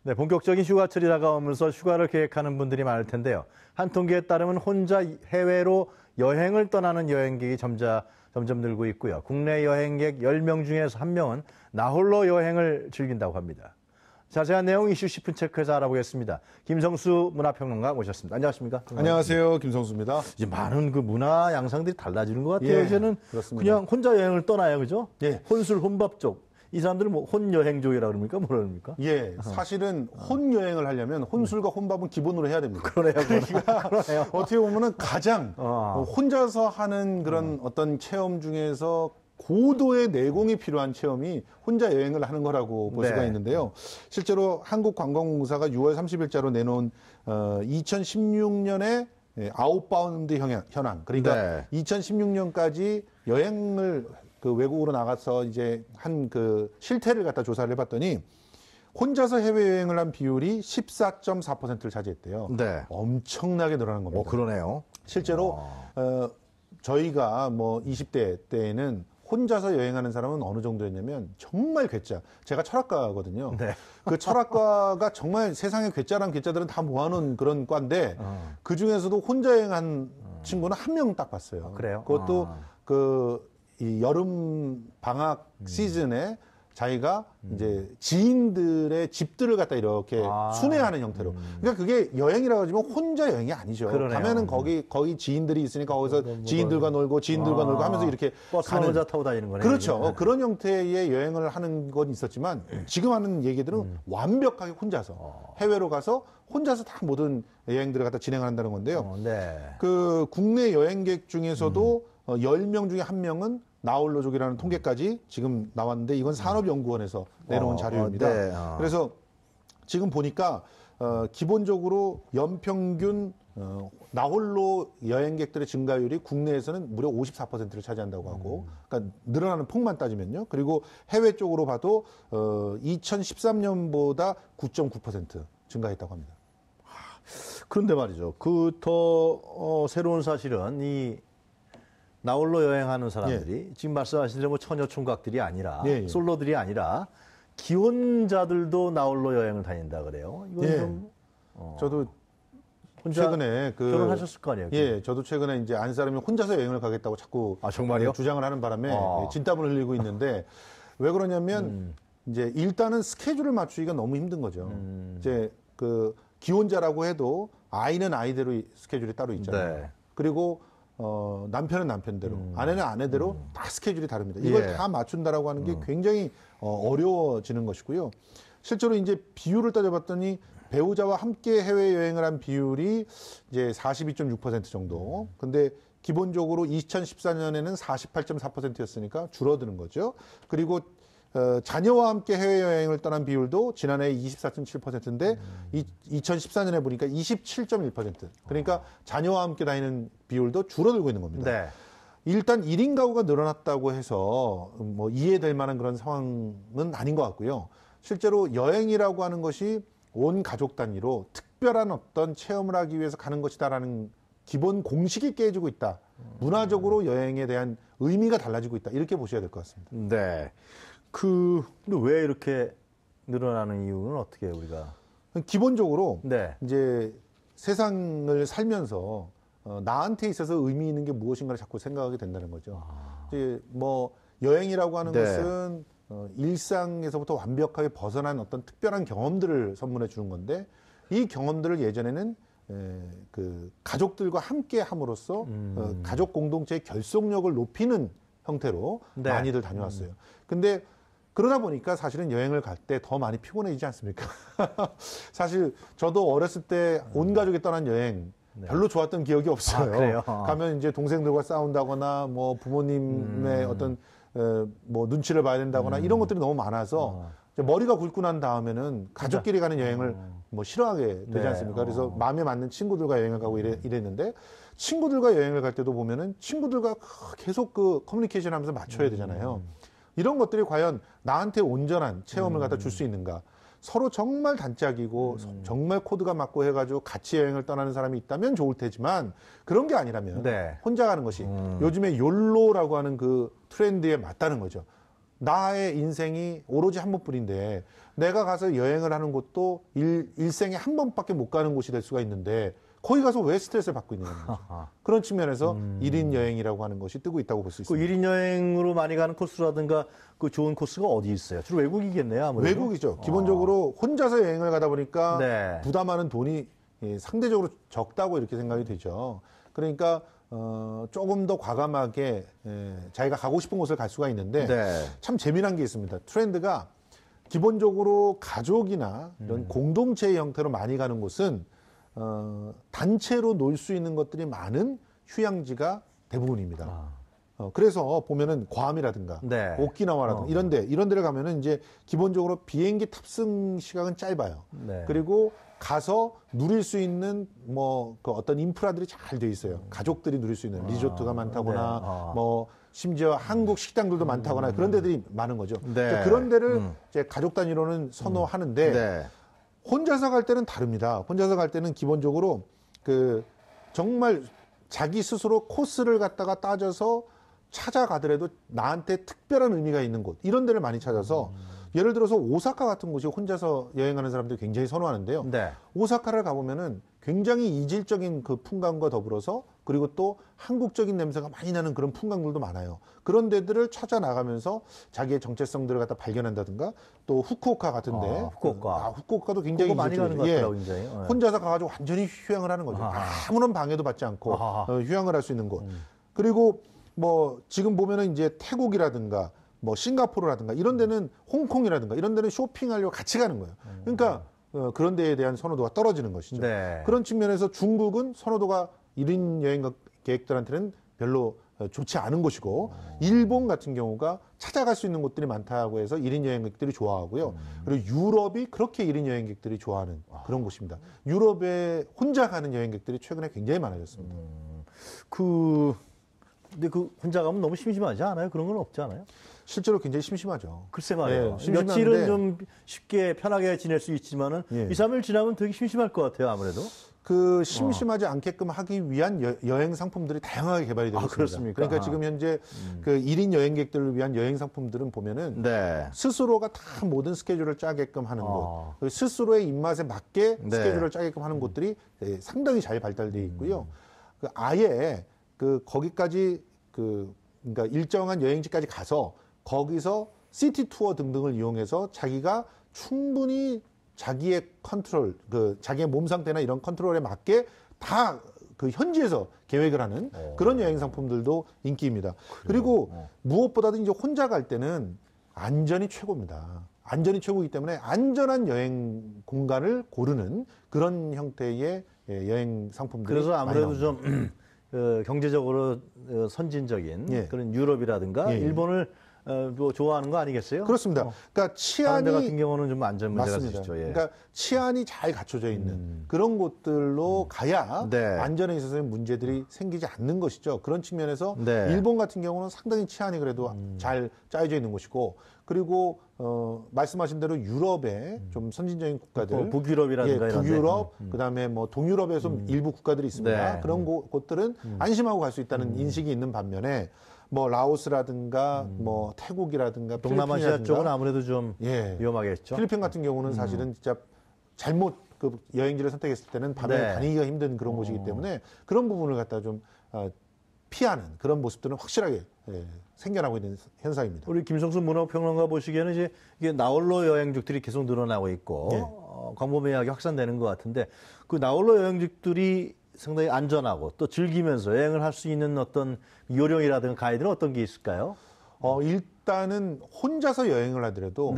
네, 본격적인 휴가철이 다가오면서 휴가를 계획하는 분들이 많을 텐데요. 한 통계에 따르면 혼자 해외로 여행을 떠나는 여행객이 점점 늘고 있고요. 국내 여행객 10명 중에서 1명은 나홀로 여행을 즐긴다고 합니다. 자세한 내용 이슈 10분 체크해서 알아보겠습니다. 김성수 문화평론가 모셨습니다. 안녕하십니까? 안녕하세요. 김성수입니다. 이제 많은 그 문화 양상들이 달라지는 것 같아요. 예, 이제는 그렇습니다. 그냥 혼자 여행을 떠나요, 그죠? 예. 혼술, 혼밥족. 이 사람들은 뭐 혼여행족이라 그럽니까? 뭐라 그럽니까? 예, 사실은 혼여행을 하려면 혼술과 혼밥은 기본으로 해야 됩니다. 그러네요. 그러니까 어떻게 보면은 가장 혼자서 하는 그런 어떤 체험 중에서 고도의 내공이 필요한 체험이 혼자 여행을 하는 거라고 볼 수가 있는데요. 실제로 한국관광공사가 6월 30일자로 내놓은 2016년에 아웃바운드 현황, 그러니까 2016년까지 여행을 그 외국으로 나가서 이제 한 그 실태를 갖다 조사를 해봤더니 혼자서 해외여행을 한 비율이 14.4%를 차지했대요. 네. 엄청나게 늘어난 겁니다. 그러네요. 실제로 저희가 뭐 20대 때에는 혼자서 여행하는 사람은 어느 정도였냐면 정말 괴짜. 제가 철학과거든요. 네. 그 철학과가 정말 세상에 괴짜란 괴짜들은 다 모아놓은 그런 과인데 그 중에서도 혼자 여행한 친구는 한 명 딱 봤어요. 그래요? 그것도 이 여름 방학 시즌에 자기가 이제 지인들의 집들을 갖다 이렇게 순회하는 형태로. 그러니까 그게 여행이라고 하지만 혼자 여행이 아니죠. 그러네요. 가면은 거기 지인들이 있으니까 거기서 지인들과 놀고 하면서 이렇게 버스만 혼자 타고 다니는 거네요. 그렇죠. 네. 그런 형태의 여행을 하는 건 있었지만 지금 하는 얘기들은 완벽하게 혼자서 해외로 가서 혼자서 다 모든 여행들을 갖다 진행한다는 건데요. 네. 그 국내 여행객 중에서도 10명 중에 1명은 나홀로족이라는 통계까지 지금 나왔는데 이건 산업연구원에서 내놓은 자료입니다. 네. 그래서 지금 보니까 기본적으로 연평균 나홀로 여행객들의 증가율이 국내에서는 무려 54%를 차지한다고 하고, 그러니까 늘어나는 폭만 따지면요. 그리고 해외 쪽으로 봐도 2013년보다 9.9% 증가했다고 합니다. 그런데 말이죠. 더 새로운 사실은 이 나홀로 여행하는 사람들이 지금 말씀하신 대로 뭐 처녀 총각들이 아니라 솔로들이 아니라 기혼자들도 나홀로 여행을 다닌다 그래요. 이건 좀 저도 최근에 결혼하셨을 거 아니에요? 예, 저도 최근에 이제 안 사람이 혼자서 여행을 가겠다고 자꾸 정말요? 주장을 하는 바람에 진땀을 흘리고 있는데 왜 그러냐면 이제 일단은 스케줄을 맞추기가 너무 힘든 거죠. 이제 그 기혼자라고 해도 아이는 아이대로 스케줄이 따로 있잖아요. 네. 그리고 남편은 남편대로, 아내는 아내대로 다 스케줄이 다릅니다. 이걸 다 맞춘다라고 하는 게 굉장히 어려워지는 것이고요. 실제로 이제 비율을 따져봤더니 배우자와 함께 해외여행을 한 비율이 이제 42.6% 정도. 근데 기본적으로 2014년에는 48.4%였으니까 줄어드는 거죠. 그리고 자녀와 함께 해외여행을 떠난 비율도 지난해 24.7%인데 2014년에 보니까 27.1%. 그러니까 자녀와 함께 다니는 비율도 줄어들고 있는 겁니다. 네. 일단 1인 가구가 늘어났다고 해서 뭐 이해될 만한 그런 상황은 아닌 것 같고요. 실제로 여행이라고 하는 것이 온 가족 단위로 특별한 어떤 체험을 하기 위해서 가는 것이다라는 기본 공식이 깨지고 있다. 문화적으로 여행에 대한 의미가 달라지고 있다. 이렇게 보셔야 될 것 같습니다. 네. 왜 이렇게 늘어나는 이유는 어떻게 해요, 우리가? 기본적으로 이제 세상을 살면서 나한테 있어서 의미 있는 게 무엇인가를 자꾸 생각하게 된다는 거죠. 이제 뭐 여행이라고 하는 것은 일상에서부터 완벽하게 벗어난 어떤 특별한 경험들을 선물해 주는 건데 이 경험들을 예전에는 그 가족들과 함께 함으로써 가족 공동체의 결속력을 높이는 형태로 많이들 다녀왔어요. 근데 그러다 보니까 사실은 여행을 갈 때 더 많이 피곤해지지 않습니까? 사실 저도 어렸을 때 온 가족이 떠난 여행 별로 좋았던 기억이 없어요. 가면 이제 동생들과 싸운다거나 뭐 부모님의 어떤 뭐 눈치를 봐야 된다거나 이런 것들이 너무 많아서 머리가 굵고 난 다음에는 가족끼리 가는 여행을 뭐 싫어하게 되지 않습니까? 그래서 마음에 맞는 친구들과 여행을 가고 이랬는데 친구들과 여행을 갈 때도 보면은 친구들과 계속 그 커뮤니케이션 하면서 맞춰야 되잖아요. 이런 것들이 과연 나한테 온전한 체험을 갖다 줄 수 있는가? 서로 정말 단짝이고 정말 코드가 맞고 해가지고 같이 여행을 떠나는 사람이 있다면 좋을 테지만 그런 게 아니라면 혼자 가는 것이 요즘에 욜로라고 하는 그 트렌드에 맞다는 거죠. 나의 인생이 오로지 한 번뿐인데 내가 가서 여행을 하는 곳도 일생에 한 번밖에 못 가는 곳이 될 수가 있는데 거기 가서 왜 스트레스를 받고 있느냐는 거죠. 그런 측면에서 1인 여행이라고 하는 것이 뜨고 있다고 볼 수 있습니다. 1인 여행으로 많이 가는 코스라든가 그 좋은 코스가 어디 있어요? 주로 외국이겠네요, 아무래도. 외국이죠. 기본적으로 혼자서 여행을 가다 보니까 네. 부담하는 돈이 상대적으로 적다고 이렇게 생각이 되죠. 그러니까 조금 더 과감하게 자기가 가고 싶은 곳을 갈 수가 있는데 네. 참 재미난 게 있습니다. 트렌드가 기본적으로 가족이나 이런 공동체의 형태로 많이 가는 곳은 단체로 놀 수 있는 것들이 많은 휴양지가 대부분입니다. 그래서 보면은 괌이라든가 네. 오키나와라든가 이런 데를 가면은 이제 기본적으로 비행기 탑승 시간은 짧아요. 네. 그리고 가서 누릴 수 있는 뭐 그 어떤 인프라들이 잘 돼 있어요. 가족들이 누릴 수 있는 리조트가 많다거나 네. 뭐 심지어 한국 식당들도 많다거나 그런 데들이 많은 거죠. 네. 그런 데를 이제 가족 단위로는 선호하는데 네. 혼자서 갈 때는 다릅니다. 혼자서 갈 때는 기본적으로 그 정말 자기 스스로 코스를 갖다가 따져서 찾아가더라도 나한테 특별한 의미가 있는 곳 이런 데를 많이 찾아서 예를 들어서 오사카 같은 곳이 혼자서 여행하는 사람들이 굉장히 선호하는데요. 네. 오사카를 가보면은 굉장히 이질적인 그 풍광과 더불어서 그리고 또 한국적인 냄새가 많이 나는 그런 풍광들도 많아요. 그런 데들을 찾아 나가면서 자기의 정체성들을 갖다 발견한다든가 또 후쿠오카 같은데 후쿠오카도 굉장히 많이 가는 것 같더라고요, 굉장히. 혼자서 가가지고 완전히 휴양을 하는 거죠. 아무런 방해도 받지 않고 휴양을 할 수 있는 곳. 그리고 뭐 지금 보면은 이제 태국이라든가 뭐 싱가포르라든가 이런 데는 홍콩이라든가 이런 데는 쇼핑하려고 같이 가는 거예요. 그러니까 그런 데에 대한 선호도가 떨어지는 것이죠. 네. 그런 측면에서 중국은 선호도가 1인 여행 계획들한테는 별로 좋지 않은 곳이고 일본 같은 경우가 찾아갈 수 있는 곳들이 많다고 해서 1인 여행객들이 좋아하고요. 그리고 유럽이 그렇게 1인 여행객들이 좋아하는 그런 곳입니다. 유럽에 혼자 가는 여행객들이 최근에 굉장히 많아졌습니다. 근데 혼자 가면 너무 심심하지 않아요? 그런 건 없지 않아요? 실제로 굉장히 심심하죠. 글쎄 말이에요. 네, 며칠은 좀 쉽게 편하게 지낼 수 있지만은 2, 3일 지나면 되게 심심할 것 같아요, 아무래도. 그 심심하지 않게끔 하기 위한 여행 상품들이 다양하게 개발이 되고 있습니다. 그렇습니까? 그러니까 지금 현재 그 1인 여행객들을 위한 여행 상품들은 보면은 네. 스스로가 다 모든 스케줄을 짜게끔 하는 곳, 스스로의 입맛에 맞게 스케줄을 짜게끔 하는 곳들이 상당히 잘 발달되어 있고요. 그 아예 거기까지 그러니까 일정한 여행지까지 가서 거기서 시티 투어 등등을 이용해서 자기가 충분히 자기의 컨트롤, 자기의 몸 상태나 이런 컨트롤에 맞게 다 그 현지에서 계획을 하는 그런 여행 상품들도 인기입니다. 그리고 무엇보다도 이제 혼자 갈 때는 안전이 최고입니다. 안전이 최고이기 때문에 안전한 여행 공간을 고르는 그런 형태의 여행 상품들이 그래서 아무래도 많이 좀 경제적으로 선진적인 그런 유럽이라든가 일본을 뭐 좋아하는 거 아니겠어요? 그렇습니다. 그러니까 치안이 다른 데 같은 경우는 좀 안전 문제가 맞습니다. 있죠. 그러니까 치안이 잘 갖춰져 있는 그런 곳들로 가야 안전에 있어서의 문제들이 생기지 않는 것이죠. 그런 측면에서 일본 같은 경우는 상당히 치안이 그래도 잘 짜여져 있는 곳이고 그리고 말씀하신 대로 유럽의 좀 선진적인 국가들, 북유럽이라든가 이런 북유럽, 그다음에 뭐 동유럽에서 일부 국가들이 있습니다. 그런 곳들은 안심하고 갈 수 있다는 인식이 있는 반면에 뭐 라오스라든가 뭐 태국이라든가 동남아시아 쪽은 아무래도 좀 위험하겠죠. 필리핀 같은 경우는 사실은 진짜 잘못 그 여행지를 선택했을 때는 밤에 다니기가 힘든 그런 곳이기 때문에 그런 부분을 갖다 좀 피하는 그런 모습들은 확실하게 생겨나고 있는 현상입니다. 우리 김성수 문화평론가 보시기에는 이제 이게 나홀로 여행객들이 계속 늘어나고 있고 광범위하게 확산되는 것 같은데 그 나홀로 여행객들이 상당히 안전하고 또 즐기면서 여행을 할 수 있는 어떤 요령이라든가 가이드는 어떤 게 있을까요? 일단은 혼자서 여행을 하더라도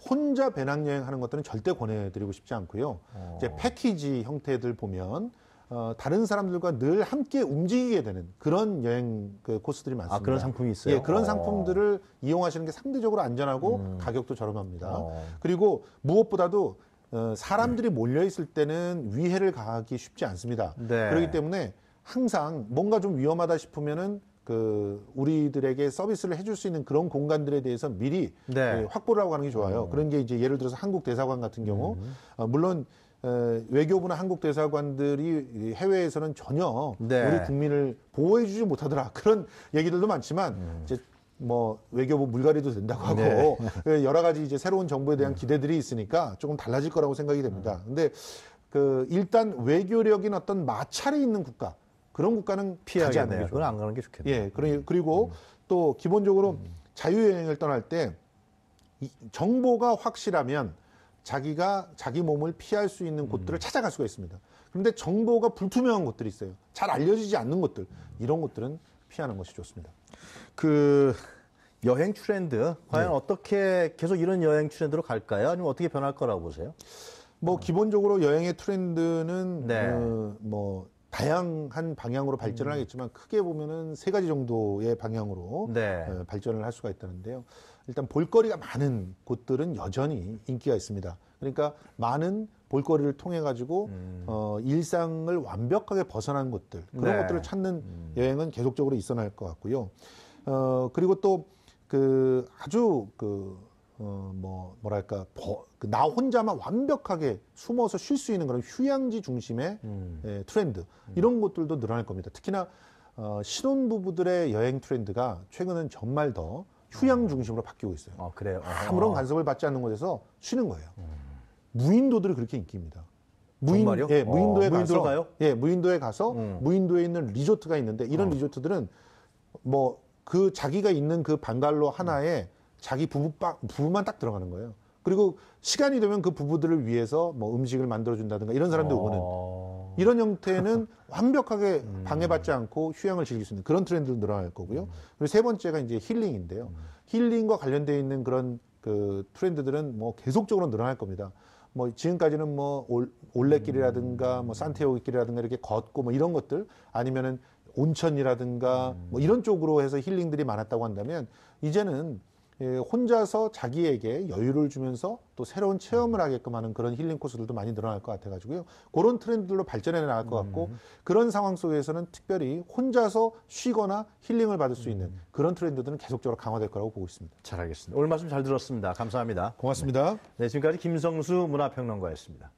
혼자 배낭여행 하는 것들은 절대 권해드리고 싶지 않고요. 이제 패키지 형태들 보면 다른 사람들과 늘 함께 움직이게 되는 그런 여행 코스들이 많습니다. 그런 상품이 있어요? 그런 상품들을 이용하시는 게 상대적으로 안전하고 가격도 저렴합니다. 그리고 무엇보다도 사람들이 몰려있을 때는 위해를 가하기 쉽지 않습니다. 그렇기 때문에 항상 뭔가 좀 위험하다 싶으면은 우리들에게 서비스를 해줄 수 있는 그런 공간들에 대해서 미리 확보를 하고 가는 게 좋아요. 그런 게 이제 예를 들어서 한국 대사관 같은 경우, 물론 외교부나 한국 대사관들이 해외에서는 전혀 우리 국민을 보호해주지 못하더라 그런 얘기들도 많지만 이제 뭐 외교부 물갈이도 된다고 하고 여러 가지 이제 새로운 정부에 대한 기대들이 있으니까 조금 달라질 거라고 생각이 됩니다. 근데 그 일단 외교력인 어떤 마찰이 있는 국가 그런 국가는 가지 않는 게 좋아요. 그건 안 가는 게 좋겠네요. 예, 그리고 또 기본적으로 자유여행을 떠날 때 이 정보가 확실하면 자기가 자기 몸을 피할 수 있는 곳들을 찾아갈 수가 있습니다. 그런데 정보가 불투명한 곳들이 있어요. 잘 알려지지 않는 곳들 이런 곳들은 피하는 것이 좋습니다. 그 여행 트렌드 과연 어떻게 계속 이런 여행 트렌드로 갈까요? 아니면 어떻게 변할 거라고 보세요? 뭐 기본적으로 여행의 트렌드는 뭐 다양한 방향으로 발전을 하겠지만 크게 보면은 3가지 정도의 방향으로 발전을 할 수가 있다는데요. 일단 볼거리가 많은 곳들은 여전히 인기가 있습니다. 그러니까 많은 볼거리를 통해 가지고 일상을 완벽하게 벗어난 곳들 그런 것들을 찾는 여행은 계속적으로 있어 나갈 것 같고요. 그리고 또 그 아주 뭐랄까 나 혼자만 완벽하게 숨어서 쉴 수 있는 그런 휴양지 중심의 트렌드 이런 것들도 늘어날 겁니다. 특히나 신혼부부들의 여행 트렌드가 최근은 정말 더 휴양 중심으로 바뀌고 있어요. 그래요? 아무런 간섭을 받지 않는 곳에서 쉬는 거예요. 무인도들이 그렇게 인기입니다. 정말요? 예, 무인도에 가서 가요? 예, 무인도에 가서 무인도에 있는 리조트가 있는데 이런 리조트들은 뭐 그 자기가 있는 그 방갈로 하나에 자기 부부만 딱 들어가는 거예요. 그리고 시간이 되면 그 부부들을 위해서 뭐 음식을 만들어준다든가 이런 사람들 오는 이런 형태는 완벽하게 방해받지 않고 휴양을 즐길 수 있는 그런 트렌드도 늘어날 거고요. 그리고 3번째가 이제 힐링인데요. 힐링과 관련되어 있는 그런 그 트렌드들은 뭐 계속적으로 늘어날 겁니다. 뭐 지금까지는 뭐 올레길이라든가 뭐 산티아고길이라든가 이렇게 걷고 뭐 이런 것들 아니면은 온천이라든가 뭐 이런 쪽으로 해서 힐링들이 많았다고 한다면 이제는 혼자서 자기에게 여유를 주면서 또 새로운 체험을 하게끔 하는 그런 힐링 코스들도 많이 늘어날 것 같아가지고요. 그런 트렌드로 발전해 나갈 것 같고 그런 상황 속에서는 특별히 혼자서 쉬거나 힐링을 받을 수 있는 그런 트렌드들은 계속적으로 강화될 거라고 보고 있습니다. 잘 알겠습니다. 오늘 말씀 잘 들었습니다. 감사합니다. 고맙습니다. 네, 지금까지 김성수 문화평론가였습니다.